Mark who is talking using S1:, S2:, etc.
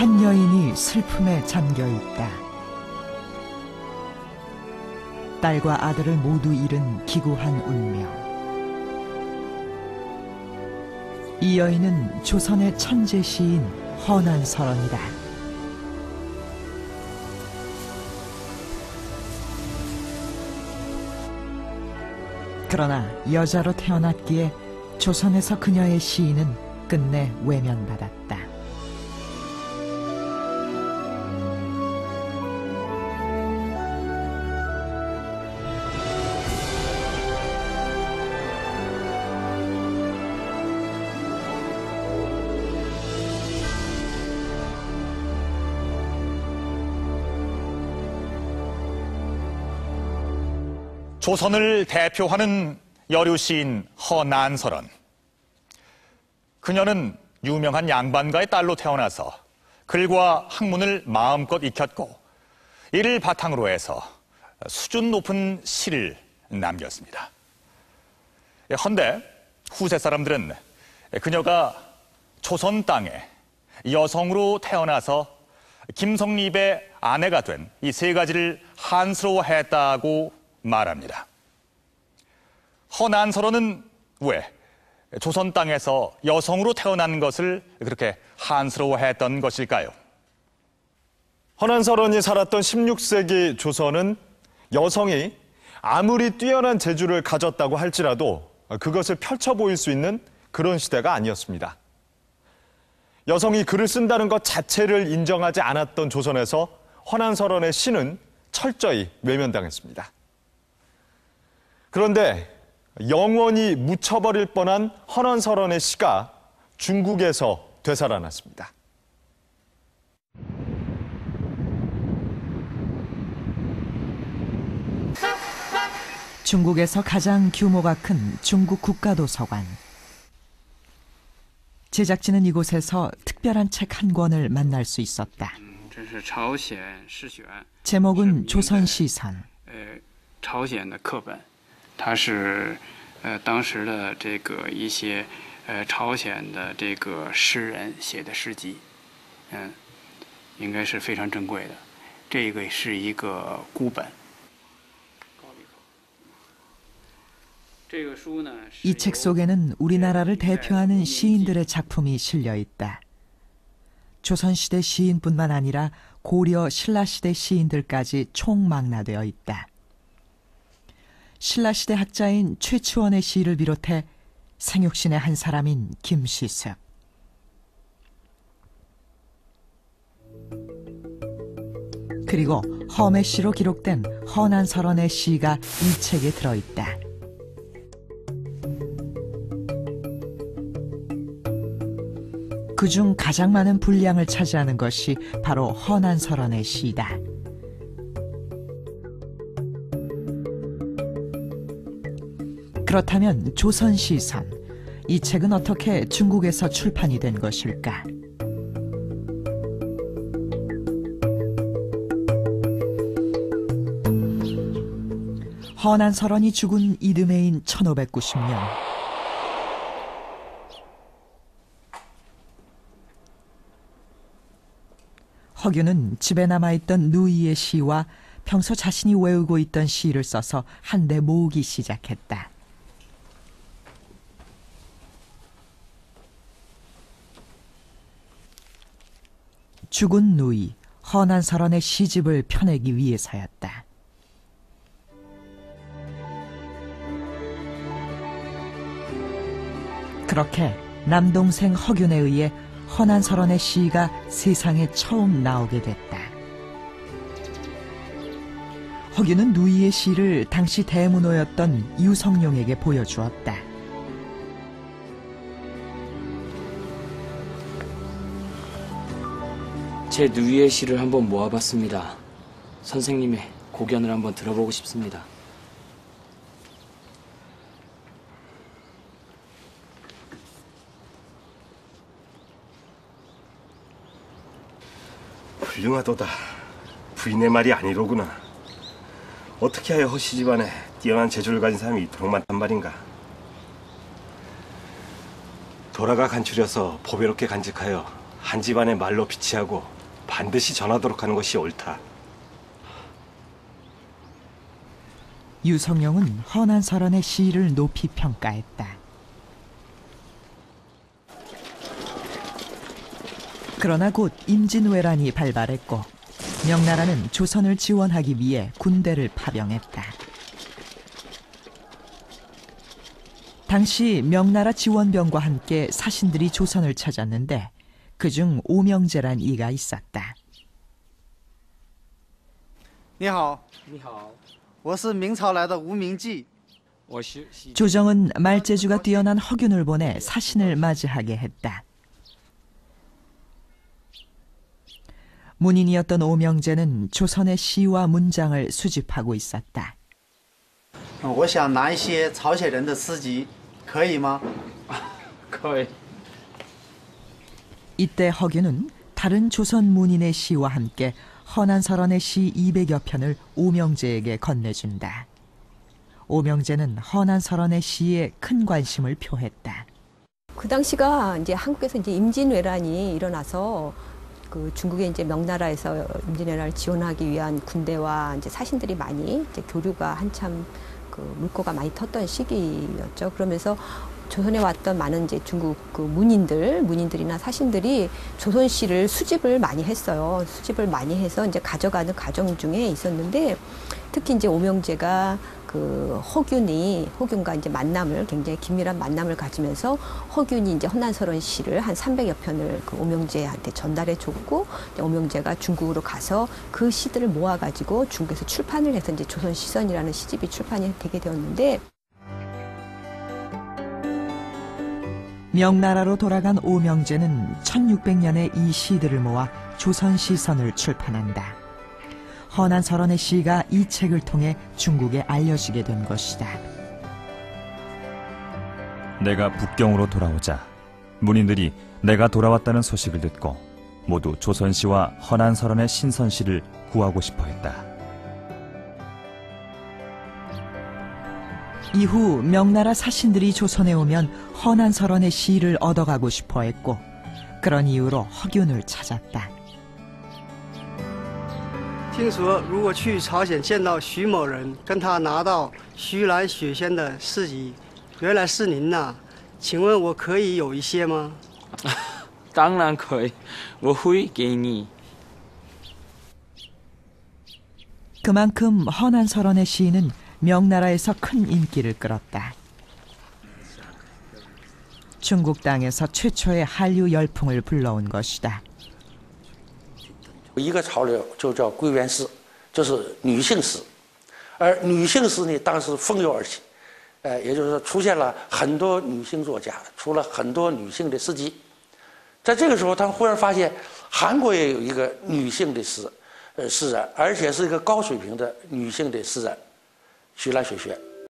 S1: 한 여인이 슬픔에 잠겨 있다. 딸과 아들을 모두 잃은 기구한 운명. 이 여인은 조선의 천재 시인 허난설원이다. 그러나 여자로 태어났기에 조선에서 그녀의 시인은 끝내 외면받았다.
S2: 조선을 대표하는 여류 시인 허난설원. 그녀는 유명한 양반가의 딸로 태어나서 글과 학문을 마음껏 익혔고 이를 바탕으로 해서 수준 높은 시를 남겼습니다. 헌데 후세 사람들은 그녀가 조선 땅에 여성으로 태어나서 김성립의 아내가 된 이 세 가지를 한스러워했다고 말합니다. 허난설원은 왜 조선 땅에서 여성으로 태어난 것을 그렇게 한스러워했던 것일까요?
S3: 허난설원이 살았던 16세기 조선은 여성이 아무리 뛰어난 재주를 가졌다고 할지라도 그것을 펼쳐 보일 수 있는 그런 시대가 아니었습니다. 여성이 글을 쓴다는 것 자체를 인정하지 않았던 조선에서 허난설원의 시는 철저히 외면당했습니다. 그런데 영원히 묻혀버릴 뻔한 허난설원의 시가 중국에서 되살아났습니다.
S1: 중국에서 가장 규모가 큰 중국 국가도서관. 제작진은 이곳에서 특별한 책 한 권을 만날 수 있었다. 제목은 조선시선.
S4: 朝鲜的课本它是当时的这个一些朝鲜的这个诗人写的诗集，应该是非常珍贵的。这个是一个孤本。
S1: 이 책 속에는 우리나라를 대표하는 시인들의 작품이 실려 있다. 조선시대 시인뿐만 아니라 고려 신라시대 시인들까지 총망라되어 있다. 신라시대 학자인 최추원의 시를 비롯해 생육신의 한 사람인 김시습, 그리고 험의 시로 기록된 허난설원의 시가 이 책에 들어있다. 그중 가장 많은 분량을 차지하는 것이 바로 허난설원의 시다. 그렇다면 조선시선, 이 책은 어떻게 중국에서 출판이 된 것일까? 허난설원이 죽은 이듬해인 1590년, 허균은 집에 남아있던 누이의 시와 평소 자신이 외우고 있던 시를 써서 한데 모으기 시작했다. 죽은 누이, 허난설원의 시집을 펴내기 위해서였다. 그렇게 남동생 허균에 의해 허난설원의 시가 세상에 처음 나오게 됐다. 허균은 누이의 시를 당시 대문호였던 유성룡에게 보여주었다.
S5: 제 누이의 시를 한번 모아봤습니다. 선생님의 고견을 한번 들어보고 싶습니다.
S6: 훌륭하도다. 부인의 말이 아니로구나. 어떻게 하여 허씨 집안에 뛰어난 재주를 가진 사람이 이토록 많단 말인가. 돌아가 간추려서 보배롭게 간직하여 한 집안의 말로 비치하고 반드시 전하도록 하는 것이 옳다.
S1: 유성룡은 헌안설원의 시를 높이 평가했다. 그러나 곧 임진왜란이 발발했고 명나라는 조선을 지원하기 위해 군대를 파병했다. 당시 명나라 지원병과 함께 사신들이 조선을 찾았는데 그중 오명재란 이가 있었다.
S7: 你好，
S5: 你好，
S7: 我是明朝来的吴明记。
S1: 조정은 말재주가 뛰어난 허균을 보내 사신을 맞이하게 했다. 문인이었던 오명재는 조선의 시와 문장을 수집하고 있었다.
S7: 我想拿一些朝鲜人的诗集，可以吗？
S5: 可以。
S1: 이때 허균은 다른 조선 문인의 시와 함께 헌안설원의 시 200여 편을 오명재에게 건네준다. 오명재는 헌안설원의 시에 큰 관심을 표했다.
S8: 그 당시가 이제 한국에서 이제 임진왜란이 일어나서 그 중국의 이제 명나라에서 임진왜란을 지원하기 위한 군대와 이제 사신들이 많이 이제 교류가 한참 그 물꼬가 많이 텄던 시기였죠. 그러면서 조선에 왔던 많은 이제 중국 그 문인들이나 사신들이 조선시를 수집을 많이 했어요. 수집을 많이 해서 이제 가져가는 과정 중에 있었는데 특히 이제 오명재가 그 허균과 이제 만남을 굉장히 긴밀한 만남을 가지면서 허균이 이제 헌안설원 시를 한 300여 편을 그 오명재한테 전달해 줬고 오명재가 중국으로 가서 그 시들을 모아가지고 중국에서 출판을 해서 이제 조선시선이라는 시집이 출판이 되게 되었는데
S1: 명나라로 돌아간 오명재는 1600년에 이 시들을 모아 조선시선을 출판한다. 헌안설원의 시가 이 책을 통해 중국에 알려지게 된 것이다.
S9: 내가 북경으로 돌아오자 문인들이 내가 돌아왔다는 소식을 듣고 모두 조선시와 헌안설원의 신선시를 구하고 싶어 했다.
S1: 이후 명나라 사신들이 조선에 오면 헌안설원의 시를 얻어가고 싶어 했고 그런 이유로 허균을 찾았다.
S7: 听说如果去朝鲜见到徐某人，跟他拿到徐兰雪仙的诗集，原来是您呐，请问我可以有一些吗？
S5: 当然可以，我会给你。
S1: 그만큼 헌안설원의 시는 명나라에서 큰 인기를 끌었다. 중국 땅에서 최초의 한류 열풍을 불러온 것이다.
S10: 一个潮流就叫归元诗，就是女性诗，而女性诗呢，当时蜂拥而起，也就是说出现了很多女性作家，出了很多女性的诗集。在这个时候，他们忽然发现韩国也有一个女性的诗人，而且是一个高水平的女性的诗人，徐兰雪雪。